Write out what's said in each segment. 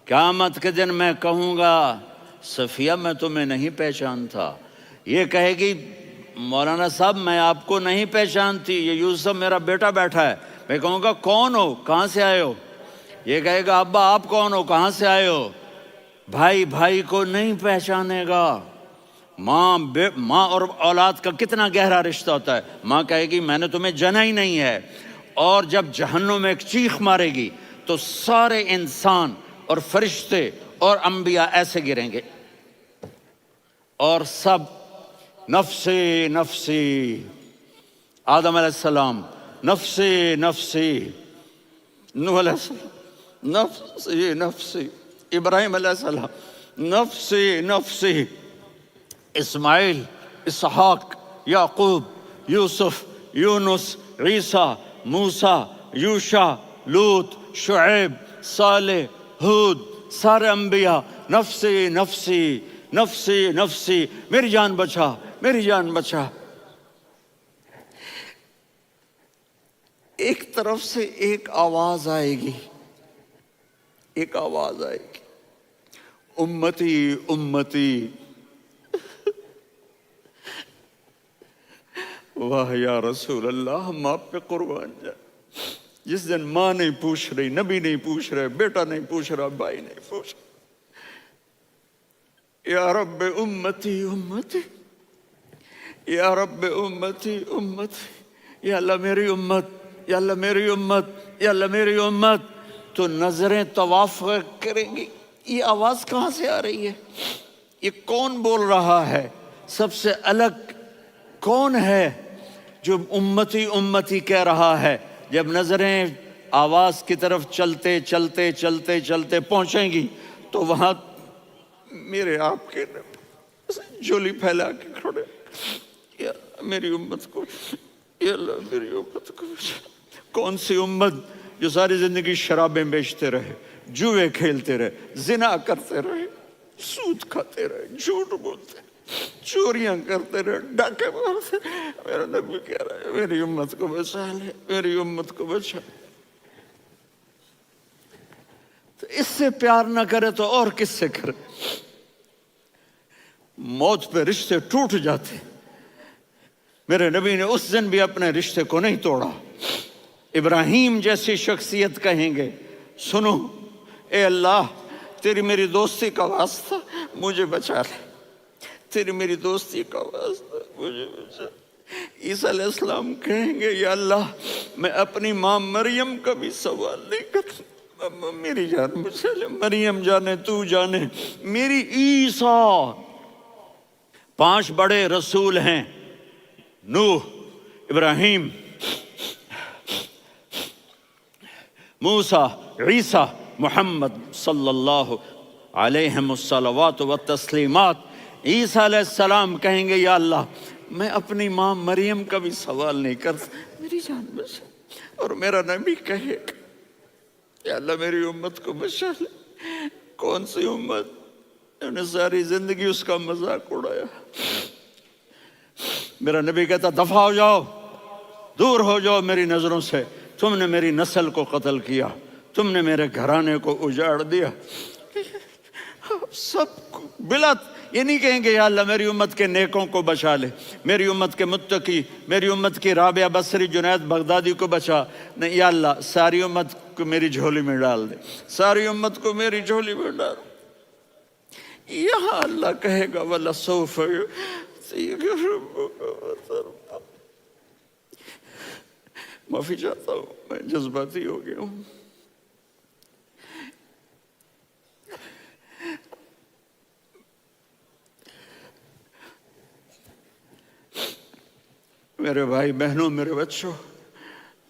قیامت کے دن میں کہوں گا صفیہ میں تمہیں نہیں پہچانتا، یہ کہے گی مولانا صاحب میں آپ کو نہیں پہچانتی، یہ یوسف میرا بیٹا بیٹھا ہے۔ میں کہوں گا کون ہو، کہاں سے آئے ہو؟ یہ کہے گا ابا آپ کون ہو، کہاں سے آئے ہو؟ بھائی بھائی کو نہیں پہچانے گا۔ ماں اور اولاد کا کتنا گہرا رشتہ ہوتا ہے۔ ماں کہے گی میں نے تمہیں جنا ہی نہیں ہے، اور جب جہنم میں ایک چیخ مارے گی تو سارے انسان اور فرشتے اور انبیاء ایسے گریں گے، اور سب نفسی نفسی، آدم علیہ السلام نفسی نفسی، نوح علیہ السلام نفسی نفسی، ابراہیم علیہ السلام نفسی نفسی، اسماعیل، اسحاق، یعقوب، یوسف، یونس، عیسیٰ، موسیٰ، یوشع، لوط، شعیب، صالح، ہود، سارے انبیاء نفسی نفسی نفسی نفسی، میری جان بچا میری جان بچا۔ ایک طرف سے ایک آواز آئے گی، ایک آواز آئے گی، امتی امتی۔ واہ یا رسول اللہ، ہم آپ پہ قربان جائیں۔ جس دن ماں نہیں پوچھ رہی، نبی نہیں پوچھ رہے، بیٹا نہیں پوچھ رہا، بھائی نہیں پوچھ رہا، یا رب امتی امتی، یا رب امتی امتی، یا اللہ میری امت، یا اللہ میری امت، یا اللہ میری امت۔ تو نظریں طواف کریں گی، یہ آواز کہاں سے آ رہی ہے؟ یہ کون بول رہا ہے؟ سب سے الگ کون ہے جو امتی امتی کہہ رہا ہے؟ جب نظریں آواز کی طرف چلتے چلتے چلتے چلتے پہنچیں گی تو وہاں میرے آپ کے جھولی پھیلا کے کھڑے، یا میری امت کو، یا اللہ میری امت کو۔ کون سی امت جو ساری زندگی شرابیں بیچتے رہے، جوئے کھیلتے رہے، زنا کرتے رہے، سود کھاتے رہے، جھوٹ بولتے رہے، چوریاں کرتے رہے، ڈاکے مارتے رہے۔ میرا نبی کہہ رہا ہے میری امت کو بچا لے، میری امت کو بچا۔ تو اس سے پیار نہ کرے تو اور کس سے کرے؟ موت پہ رشتے ٹوٹ جاتے، میرے نبی نے اس دن بھی اپنے رشتے کو نہیں توڑا۔ ابراہیم جیسی شخصیت کہیں گے سنو اے اللہ تیری میری دوستی کا واسطہ مجھے بچا لے، تیری میری دوستی کا واسطہ مجھے بچا لے۔ عیسیٰ علیہ السلام کہیں گے یا اللہ میں اپنی ماں مریم کا بھی سوال نہیں کرتا، میری جان بچا لے، مریم جانے تو جانے میری عیسیٰ۔ 5 بڑے رسول ہیں، نوح، ابراہیم، موسیٰ، عیسیٰ، محمد صلی اللہ علیہ الصلوات والتسلیمات۔ عیسیٰ علیہ السلام کہیں گے یا اللہ میں اپنی ماں مریم کا بھی سوال نہیں کرتا، میری جان بچا۔ اور میرا نبی کہے یا اللہ میری امت کو بچا لے۔ کون سی امت؟ انہوں نے ساری زندگی اس کا مذاق اڑایا۔ میرا نبی کہتا دفع ہو جاؤ، دور ہو جاؤ میری نظروں سے، تم نے میری نسل کو قتل کیا، تم نے میرے گھرانے کو اجاڑ دیا۔ سب بلا یہ نہیں کہیں گے یا اللہ میری امت کے نیکوں کو بچا لے، میری امت کے متقی، میری امت کی رابعہ بصری، جنید بغدادی کو بچا، نہیں یا اللہ ساری امت کو میری جھولی میں ڈال دے، ساری امت کو میری جھولی میں ڈال۔ یہاں اللہ کہے گا وَلَسَوْفَ يُعْطِيكَ رَبُّكَ فَتَرْضَىٰ۔ معافی چاہتا ہوں میں جذباتی ہو گیا ہوں۔ میرے بھائی بہنوں، میرے بچوں،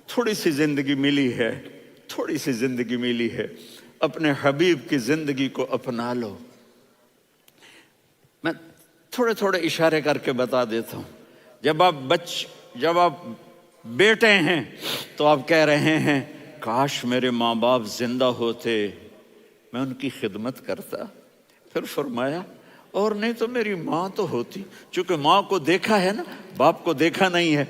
تھوڑی سی زندگی ملی ہے، تھوڑی سی زندگی ملی ہے، اپنے حبیب کی زندگی کو اپنا لو۔ میں تھوڑے تھوڑے اشارے کر کے بتا دیتا ہوں۔ جب آپ بیٹے ہیں تو آپ کہہ رہے ہیں کاش میرے ماں باپ زندہ ہوتے، میں ان کی خدمت کرتا۔ پھر فرمایا اور نہیں تو میری ماں تو ہوتی، چونکہ ماں کو دیکھا ہے نا، باپ کو دیکھا نہیں ہے،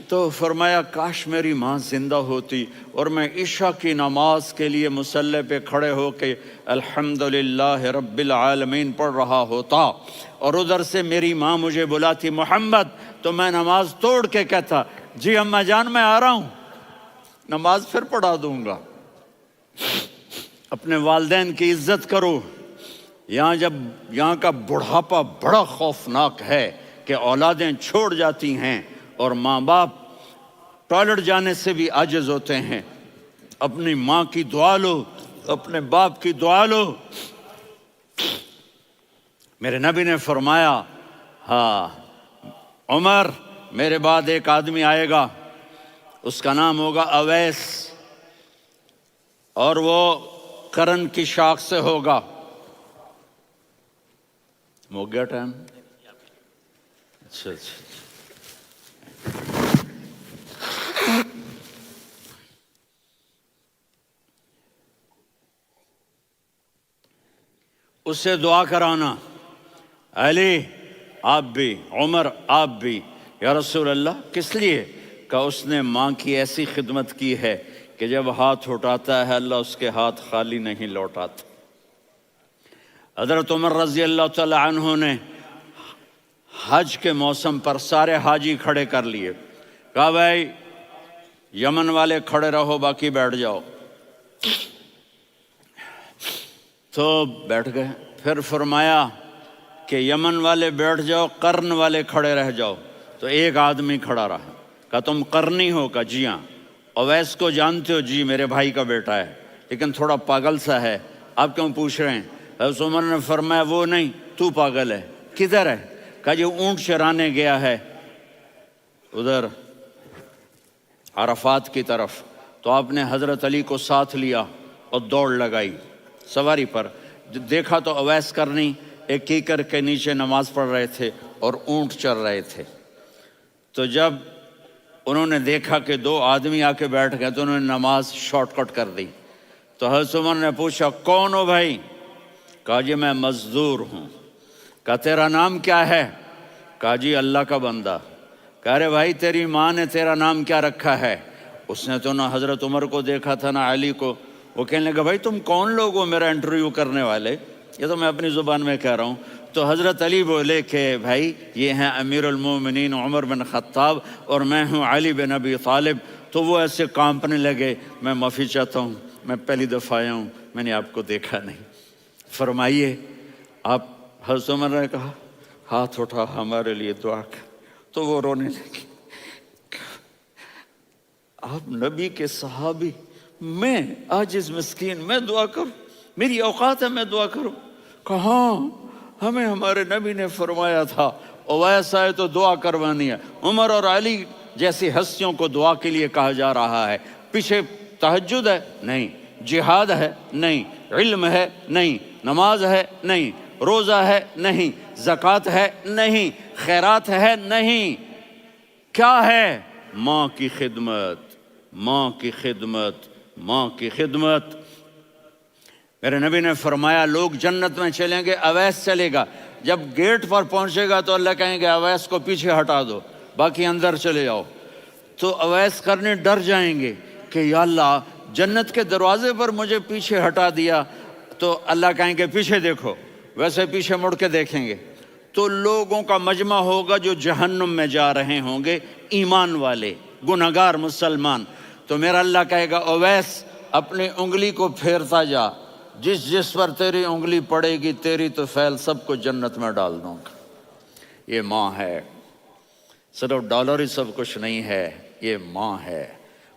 تو فرمایا کاش میری ماں زندہ ہوتی اور میں عشاء کی نماز کے لیے مصلی پہ کھڑے ہو کے الحمدللہ رب العالمین پڑھ رہا ہوتا، اور ادھر سے میری ماں مجھے بلاتی محمد، تو میں نماز توڑ کے کہتا جی اماں جان میں آ رہا ہوں، نماز پھر پڑھا دوں گا۔ اپنے والدین کی عزت کرو۔ یہاں کا بڑھاپا بڑا خوفناک ہے کہ اولادیں چھوڑ جاتی ہیں اور ماں باپ ٹوائلٹ جانے سے بھی عاجز ہوتے ہیں۔ اپنی ماں کی دعا لو، اپنے باپ کی دعا لو۔ میرے نبی نے فرمایا ہاں عمر میرے بعد ایک آدمی آئے گا، اس کا نام ہوگا اویس، اور وہ کرن کی شاخ سے ہوگا۔ ہو گیا ٹائم؟ اچھا اس سے دعا کرانا، علی آپ بھی، عمر آپ بھی، یا رسول اللہ کس لیے؟ کہ اس نے ماں کی ایسی خدمت کی ہے کہ جب ہاتھ اٹھاتا ہے اللہ اس کے ہاتھ خالی نہیں لوٹاتا۔ حضرت عمر رضی اللہ تعالی عنہ نے حج کے موسم پر سارے حاجی کھڑے کر لیے، کہا بھائی یمن والے کھڑے رہو باقی بیٹھ جاؤ، تو بیٹھ گئے۔ پھر فرمایا کہ یمن والے بیٹھ جاؤ، قرن والے کھڑے رہ جاؤ، تو ایک آدمی کھڑا رہا، کہا تم قرنی ہو؟ کہا جی ہاں۔ اویس کو جانتے ہو؟ جی میرے بھائی کا بیٹا ہے لیکن تھوڑا پاگل سا ہے، آپ کیوں پوچھ رہے ہیں؟ حضرت عمر نے فرمایا وہ نہیں تو پاگل ہے، کدھر ہے؟ کہا جی اونٹ چرانے گیا ہے ادھر عرفات کی طرف، تو آپ نے حضرت علی کو ساتھ لیا اور دوڑ لگائی سواری پر، دیکھا تو اویس کرنی ایک کیکر کے نیچے نماز پڑھ رہے تھے اور اونٹ چر رہے تھے۔ تو جب انہوں نے دیکھا کہ دو آدمی آ کے بیٹھ گئے تو انہوں نے نماز شارٹ کٹ کر دی۔ تو حضرت عمر نے پوچھا کون ہو بھائی؟ کہا جی میں مزدور ہوں۔ کہا تیرا نام کیا ہے؟ کہا جی اللہ کا بندہ۔ کہا رے بھائی تیری ماں نے تیرا نام کیا رکھا ہے؟ اس نے تو نہ حضرت عمر کو دیکھا تھا نہ علی کو۔ وہ کہنے لگا بھائی تم کون لوگ ہو میرا انٹرویو کرنے والے؟ یہ تو میں اپنی زبان میں کہہ رہا ہوں۔ تو حضرت علی بولے کہ بھائی یہ ہیں امیر المومنین عمر بن خطاب اور میں ہوں علی بن ابی طالب۔ تو وہ ایسے کانپنے لگے، میں معافی چاہتا ہوں، میں پہلی دفعہ آیا ہوں، میں نے آپ کو دیکھا نہیں، فرمائیے آپ۔ حضرت عمر نے کہا ہاتھ اٹھا ہمارے لیے دعا کر، تو وہ رونے لگی۔ آپ نبی کے صحابی، میں عاجز مسکین میں دعا کروں؟ میری اوقات ہے میں دعا کروں؟ کہاں ہمیں ہمارے نبی نے فرمایا تھا اویس آئے تو دعا کروانی ہے۔ عمر اور علی جیسی ہستیوں کو دعا کے لیے کہا جا رہا ہے۔ پیچھے تہجد ہے؟ نہیں۔ جہاد ہے؟ نہیں۔ علم ہے؟ نہیں۔ نماز ہے؟ نہیں۔ روزہ ہے؟ نہیں۔ زکوٰۃ ہے؟ نہیں۔ خیرات ہے؟ نہیں۔ کیا ہے؟ ماں کی خدمت، ماں کی خدمت، ماں کی خدمت۔ میرے نبی نے فرمایا لوگ جنت میں چلیں گے، اویس چلے گا، جب گیٹ پر پہنچے گا تو اللہ کہیں گے اویس کو پیچھے ہٹا دو، باقی اندر چلے جاؤ۔ تو اویس کرنے ڈر جائیں گے کہ یا اللہ جنت کے دروازے پر مجھے پیچھے ہٹا دیا، تو اللہ کہیں گے پیچھے دیکھو، ویسے پیچھے مڑ کے دیکھیں گے تو لوگوں کا مجمع ہوگا جو جہنم میں جا رہے ہوں گے، ایمان والے، گنہگار مسلمان۔ تو میرا اللہ کہے گا اویس اپنی انگلی کو پھیرتا جا، جس جس پر تیری انگلی پڑے گی تیری تو فیل سب کو جنت میں ڈال دوں گا۔ یہ ماں ہے، صرف ڈالر ہی سب کچھ نہیں ہے، یہ ماں ہے۔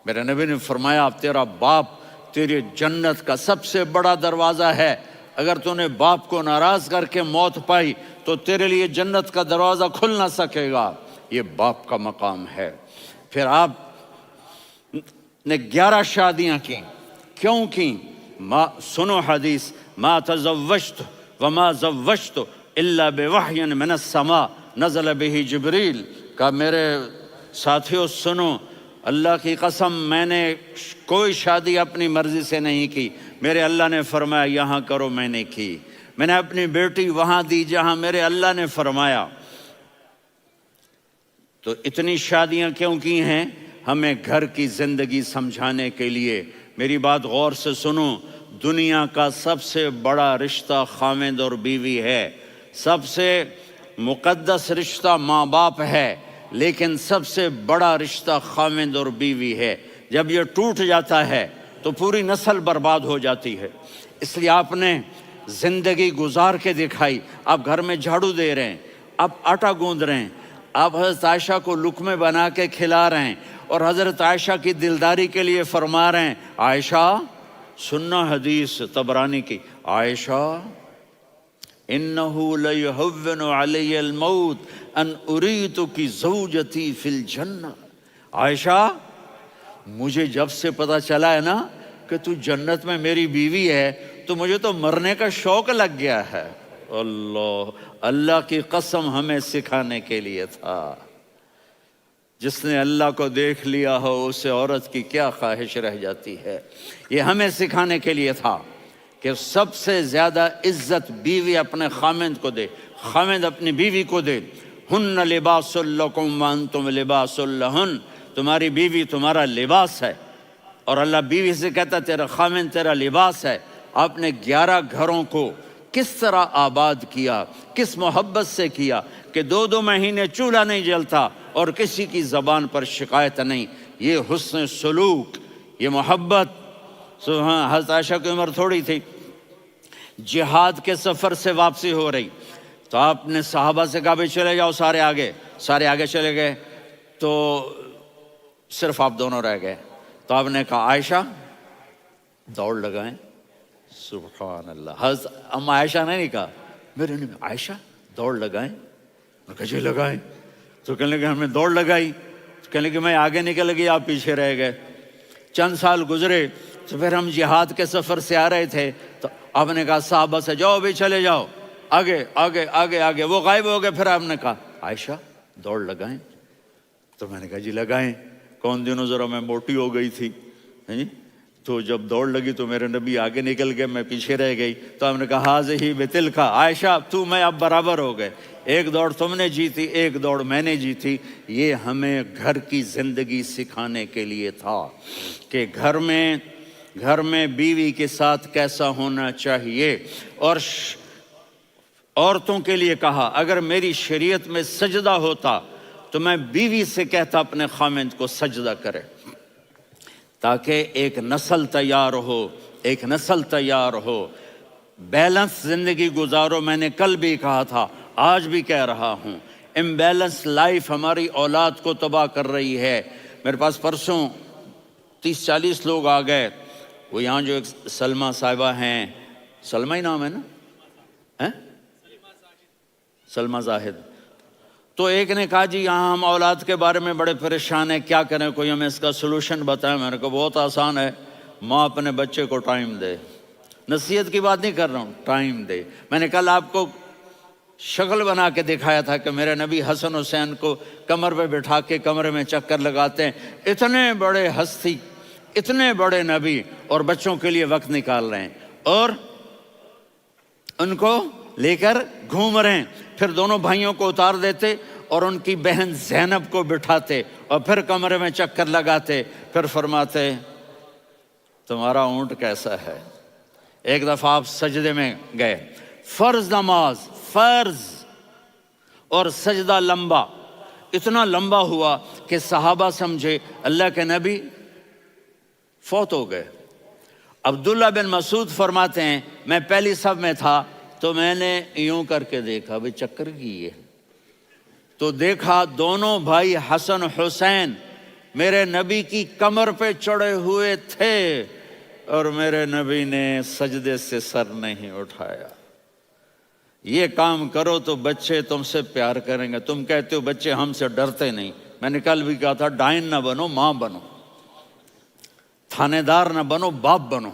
میرے نبی نے فرمایا تیرا باپ تیری جنت کا سب سے بڑا دروازہ ہے، اگر تو نے باپ کو ناراض کر کے موت پائی تو تیرے لیے جنت کا دروازہ کھل نہ سکے گا۔ یہ باپ کا مقام ہے۔ پھر آپ نے 11 شادیاں کی، کیوں کی؟ سنو حدیث، ما تزوجت وما زوجت الا بوحی من السماء نزل به جبریل۔ کہا میرے ساتھیوں سنو، اللہ کی قسم میں نے کوئی شادی اپنی مرضی سے نہیں کی، میرے اللہ نے فرمایا یہاں کرو، میں نے کی۔ میں نے اپنی بیٹی وہاں دی جہاں میرے اللہ نے فرمایا۔ تو اتنی شادیاں کیوں کی ہیں؟ ہمیں گھر کی زندگی سمجھانے کے لیے۔ میری بات غور سے سنو، دنیا کا سب سے بڑا رشتہ خاوند اور بیوی ہے، سب سے مقدس رشتہ ماں باپ ہے، لیکن سب سے بڑا رشتہ خاوند اور بیوی ہے۔ جب یہ ٹوٹ جاتا ہے تو پوری نسل برباد ہو جاتی ہے۔ اس لیے آپ نے زندگی گزار کے دکھائی۔ آپ گھر میں جھاڑو دے رہے ہیں، آپ آٹا گوندھ رہے ہیں، آپ حضرت عائشہ کو لقمے بنا کے کھلا رہے ہیں، اور حضرت عائشہ کی دلداری کے لیے فرما رہے ہیں، عائشہ سننا حدیث طبرانی کی، عائشہ انہو لیہون علی الموت ان اریتک زوجتی فی الجنہ۔ عائشہ مجھے جب سے پتا چلا ہے نا کہ تو جنت میں میری بیوی ہے تو مجھے تو مرنے کا شوق لگ گیا ہے۔ اللہ کی قسم ہمیں سکھانے کے لیے تھا۔ جس نے اللہ کو دیکھ لیا ہو اسے عورت کی کیا خواہش رہ جاتی ہے۔ یہ ہمیں سکھانے کے لیے تھا کہ سب سے زیادہ عزت بیوی اپنے خاوند کو دے، خاوند اپنی بیوی کو دے۔ ہن لباس لکم وانتم لباس لہن، تمہاری بیوی تمہارا لباس ہے، اور اللہ بیوی سے کہتا تیرا خاوند تیرا لباس ہے۔ آپ نے 11 گھروں کو کس طرح آباد کیا، کس محبت سے کیا کہ 2 مہینے چولہا نہیں جلتا اور کسی کی زبان پر شکایت نہیں۔ یہ حسن سلوک، یہ محبت۔ حضرت عائشہ کی عمر تھوڑی تھی، جہاد کے سفر سے واپسی ہو رہی، تو آپ نے صحابہ سے کہا بھی چلے جاؤ سارے آگے چلے گئے، تو صرف آپ دونوں رہ گئے۔ تو آپ نے کہا عائشہ دوڑ لگائیں۔ سبحان اللہ، حضرت اما عائشہ نے نہیں کہا، میرے نے عائشہ دوڑ لگائیں، میں کہا جی لگائیں۔ تو کہنے لگے ہمیں دوڑ لگائی، تو کہنے لگے میں آگے نکل گئی آپ پیچھے رہ گئے۔ چند سال گزرے تو پھر ہم جہاد کے سفر سے آ رہے تھے، تو آپ نے کہا صحابہ سے جاؤ بھی چلے جاؤ آگے آگے آگے آگے، وہ غائب ہو گئے۔ پھر آپ نے کہا عائشہ دوڑ لگائیں، تو میں نے کہا جی لگائیں۔ کون دنوں ذرا میں موٹی ہو گئی تھی، تو جب دوڑ لگی تو میرے نبی آگے نکل گئے، میں پیچھے رہ گئی۔ تو ہم نے کہا ہاذہ بتلک، عائشہ تو میں اب برابر ہو گئے، ایک دوڑ تم نے جیتی ایک دوڑ میں نے جیتی۔ یہ ہمیں گھر کی زندگی سکھانے کے لیے تھا کہ گھر میں بیوی کے ساتھ کیسا ہونا چاہیے۔ اور عورتوں کے لیے کہا اگر میری شریعت میں سجدہ ہوتا تو میں بیوی سے کہتا اپنے خاوند کو سجدہ کرے، تاکہ ایک نسل تیار ہو، بیلنس زندگی گزارو۔ میں نے کل بھی کہا تھا، آج بھی کہہ رہا ہوں، امبیلنس لائف ہماری اولاد کو تباہ کر رہی ہے۔ میرے پاس پرسوں 30-40 لوگ آ گئے، وہ یہاں جو ایک سلمہ صاحبہ ہیں، سلمہ ہی نام ہے نا، سلمہ زاہد، تو ایک نے کہا جی یہاں ہم اولاد کے بارے میں بڑے پریشان ہیں، کیا کریں، کوئی ہمیں اس کا سلوشن بتائیں۔ میں نے کہا بہت آسان ہے، ماں اپنے بچے کو ٹائم دے۔ نصیحت کی بات نہیں کر رہا ہوں، ٹائم دے۔ میں نے کل آپ کو شکل بنا کے دکھایا تھا کہ میرے نبی حسن حسین کو کمر پہ بٹھا کے کمرے میں چکر لگاتے ہیں۔ اتنے بڑے ہستی، اتنے بڑے نبی، اور بچوں کے لیے وقت نکال رہے ہیں اور ان کو لے کر گھوم رہے ہیں۔ پھر دونوں بھائیوں کو اتار دیتے اور ان کی بہن زینب کو بٹھاتے اور پھر کمرے میں چکر لگاتے، پھر فرماتے تمہارا اونٹ کیسا ہے۔ ایک دفعہ آپ سجدے میں گئے، فرض نماز، فرض، اور سجدہ لمبا، اتنا لمبا ہوا کہ صحابہ سمجھے اللہ کے نبی فوت ہو گئے۔ عبداللہ بن مسعود فرماتے ہیں میں پہلی صف میں تھا تو میں نے یوں کر کے دیکھا، بھئی چکر کی ہے، تو دیکھا دونوں بھائی حسن حسین میرے نبی کی کمر پہ چڑھے ہوئے تھے اور میرے نبی نے سجدے سے سر نہیں اٹھایا۔ یہ کام کرو تو بچے تم سے پیار کریں گے۔ تم کہتے ہو بچے ہم سے ڈرتے نہیں، میں نے کل بھی کہا تھا ڈائن نہ بنو، ماں بنو، تھانے دار نہ بنو، باپ بنو۔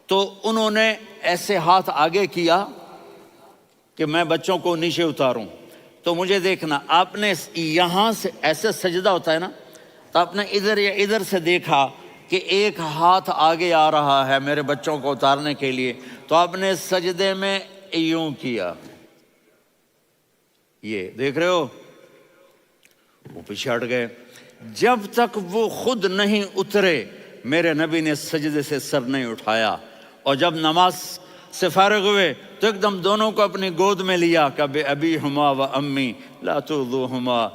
تو انہوں نے ایسے ہاتھ آگے کیا کہ میں بچوں کو نیچے اتاروں، تو مجھے دیکھنا، آپ نے یہاں سے ایسے سجدہ ہوتا ہے نا، تو آپ نے ادھر یا ادھر سے دیکھا کہ ایک ہاتھ آگے آ رہا ہے میرے بچوں کو اتارنے کے لیے، تو آپ نے سجدے میں یوں کیا، یہ دیکھ رہے ہو، وہ پیچھے ہٹ گئے۔ جب تک وہ خود نہیں اترے میرے نبی نے سجدے سے سر نہیں اٹھایا، اور جب نماز سے فارغ ہوئے تو ایک دم دونوں کو اپنی گود میں لیا کہ ابی ہما و امی لا تؤذوہما،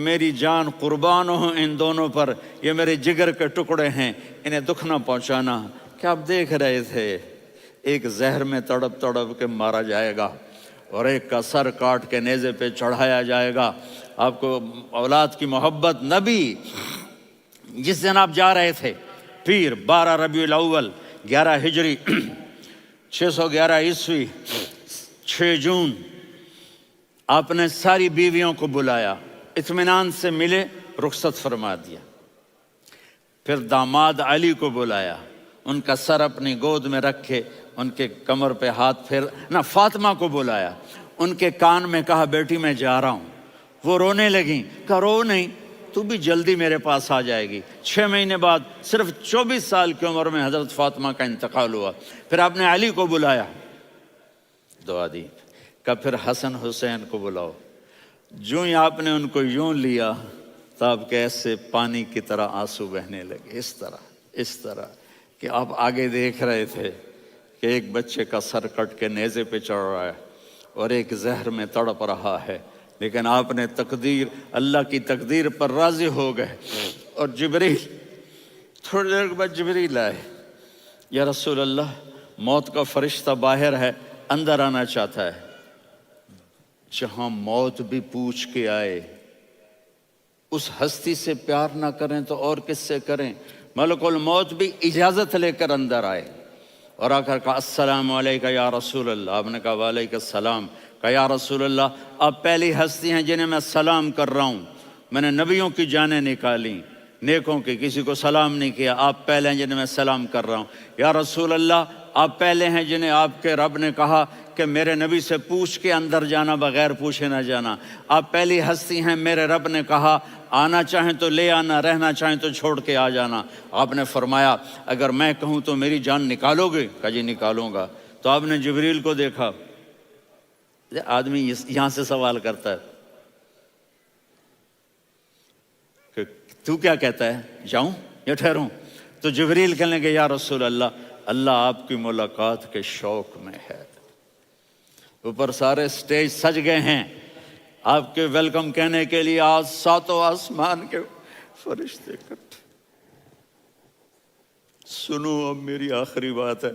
میری جان قربان ہو ان دونوں پر، یہ میرے جگر کے ٹکڑے ہیں، انہیں دکھ نہ پہنچانا۔ کیا آپ دیکھ رہے تھے ایک زہر میں تڑپ تڑپ کے مارا جائے گا اور ایک کا سر کاٹ کے نیزے پہ چڑھایا جائے گا۔ آپ کو اولاد کی محبت، نبی جس دن آپ جا رہے تھے پیر 12 ربیع الاول 11 ہجری 611 عیسوی 6 جون، آپ نے ساری بیویوں کو بلایا، اطمینان سے ملے، رخصت فرما دیا۔ پھر داماد علی کو بلایا، ان کا سر اپنی گود میں رکھے، ان کے کمر پہ ہاتھ پھیر نہ، فاطمہ کو بلایا، ان کے کان میں کہا بیٹی میں جا رہا ہوں۔ وہ رونے لگیں، کہا رو نہیں، تو بھی جلدی میرے پاس آ جائے گی۔ 6 مہینے بعد صرف 24 سال کی عمر میں حضرت فاطمہ کا انتقال ہوا۔ پھر آپ نے علی کو بلایا، دعا دی، کہ پھر حسن حسین کو بلاؤ۔ جو ہی آپ نے ان کو یوں لیا تو آپ کے ایسے پانی کی طرح آنسو بہنے لگے، اس طرح کہ آپ آگے دیکھ رہے تھے کہ ایک بچے کا سر کٹ کے نیزے پہ چڑھ رہا ہے اور ایک زہر میں تڑپ رہا ہے، لیکن آپ نے تقدیر، اللہ کی تقدیر پر راضی ہو گئے۔ اور جبریل، تھوڑی دیر کے بعد جبریل آئے، یا رسول اللہ موت کا فرشتہ باہر ہے، اندر آنا چاہتا ہے۔ جہاں موت بھی پوچھ کے آئے، اس ہستی سے پیار نہ کریں تو اور کس سے کریں؟ ملک الموت بھی اجازت لے کر اندر آئے اور آ کر کہا السلام علیکہ یا رسول اللہ۔ آپ نے کہا وعلیکم السلام۔ کہا یا رسول اللہ آپ پہلی ہستی ہیں جنہیں میں سلام کر رہا ہوں، میں نے نبیوں کی جانیں نکالی، نیکوں کی، کسی کو سلام نہیں کیا، آپ پہلے ہیں جنہیں میں سلام کر رہا ہوں۔ یا رسول اللہ آپ پہلے ہیں جنہیں آپ کے رب نے کہا کہ میرے نبی سے پوچھ کے اندر جانا، بغیر پوچھے نہ جانا۔ آپ پہلی ہستی ہیں، میرے رب نے کہا آنا چاہیں تو لے آنا، رہنا چاہیں تو چھوڑ کے آ جانا۔ آپ نے فرمایا اگر میں کہوں تو میری جان نکالو گے؟ کہا جی نکالوں گا۔ تو آپ نے جبریل کو دیکھا، آدمی یہاں سے سوال کرتا ہے کہ تو کیا کہتا ہے، جاؤں یا ٹھہروں؟ تو جبریل کہنے لگے یا رسول اللہ، اللہ آپ کی ملاقات کے شوق میں ہے۔ اوپر سارے سٹیج سج گئے ہیں آپ کے ویلکم کہنے کے لیے، آج 7 آسمان کے فرشتے اکٹھے۔ سنو اب میری آخری بات ہے۔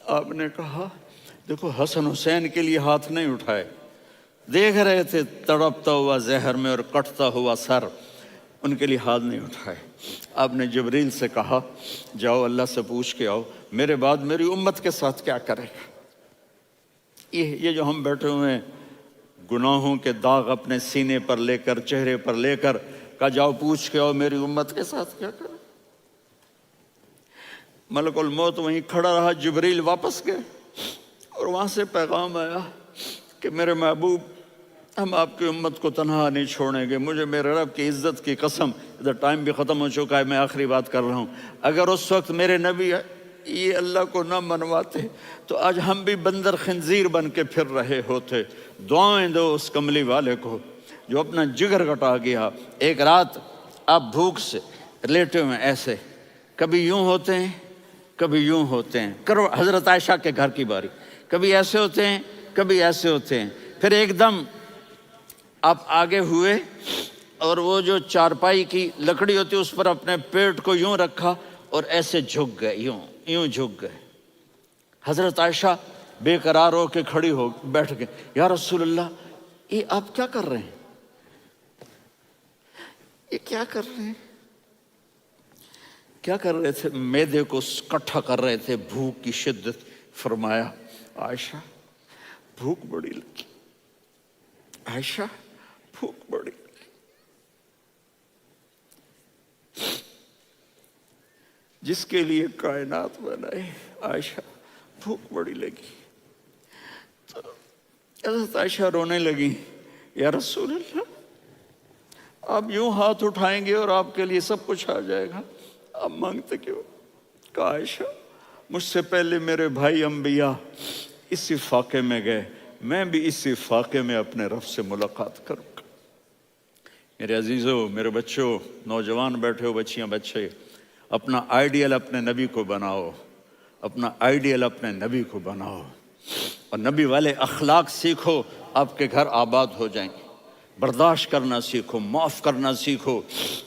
آپ نے کہا دیکھو حسن حسین کے لیے ہاتھ نہیں اٹھائے، دیکھ رہے تھے تڑپتا ہوا زہر میں اور کٹتا ہوا سر، ان کے لیے ہاتھ نہیں اٹھائے۔ آپ نے جبریل سے کہا جاؤ اللہ سے پوچھ کے آؤ میرے بعد میری امت کے ساتھ کیا کرے گا۔ یہ جو ہم بیٹھے ہوئے ہیں گناہوں کے داغ اپنے سینے پر لے کر، چہرے پر لے کر، کہا جاؤ پوچھ کے آؤ میری امت کے ساتھ کیا کرے۔ ملک الموت وہیں کھڑا رہا، جبریل واپس گئے اور وہاں سے پیغام آیا کہ میرے محبوب ہم آپ کی امت کو تنہا نہیں چھوڑیں گے، مجھے میرے رب کی عزت کی قسم، ادھر ٹائم بھی ختم ہو چکا ہے، میں آخری بات کر رہا ہوں، اگر اس وقت میرے نبی یہ اللہ کو نہ منواتے تو آج ہم بھی بندر خنزیر بن کے پھر رہے ہوتے۔ دعائیں دو اس کملی والے کو جو اپنا جگر کٹا گیا۔ ایک رات آپ بھوک سے لیٹے ہوئے ایسے، کبھی یوں ہوتے ہیں کبھی یوں ہوتے ہیں، کرو حضرت عائشہ کے گھر کی باری، کبھی ایسے ہوتے ہیں کبھی ایسے ہوتے ہیں، پھر ایک دم آپ آگے ہوئے اور وہ جو چارپائی کی لکڑی ہوتی اس پر اپنے پیٹ کو یوں رکھا اور ایسے جھک گئے، یوں جھک گئے۔ حضرت عائشہ بے قرار ہو کے کھڑی ہو بیٹھ گئے، یا رسول اللہ یہ آپ کیا کر رہے ہیں، یہ کیا کر رہے ہیں؟ کیا کر رہے تھے؟ معدے کو کٹھا کر رہے تھے، بھوک کی شدت۔ فرمایا عائشہ بھوک بڑی لگی، عائشہ بھوک بڑی لگی، جس کے لیے کائنات بنائے، عائشہ بھوک بڑی لگی۔ تو حضرت عائشہ رونے لگی، یا رسول اللہ آپ یوں ہاتھ اٹھائیں گے اور آپ کے لیے سب کچھ آ جائے گا، آپ مانگتے کیوں؟ کہا عائشہ مجھ سے پہلے میرے بھائی انبیاء اسی فاقے میں گئے، میں بھی اسی فاقے میں اپنے رب سے ملاقات کروں گا۔ میرے عزیزوں، میرے بچوں، نوجوان بیٹھے ہو، بچیاں بچے، اپنا آئیڈیل اپنے نبی کو بناؤ، اپنا آئیڈیل اپنے نبی کو بناؤ، اور نبی والے اخلاق سیکھو، آپ کے گھر آباد ہو جائیں گے۔ برداشت کرنا سیکھو، معاف کرنا سیکھو،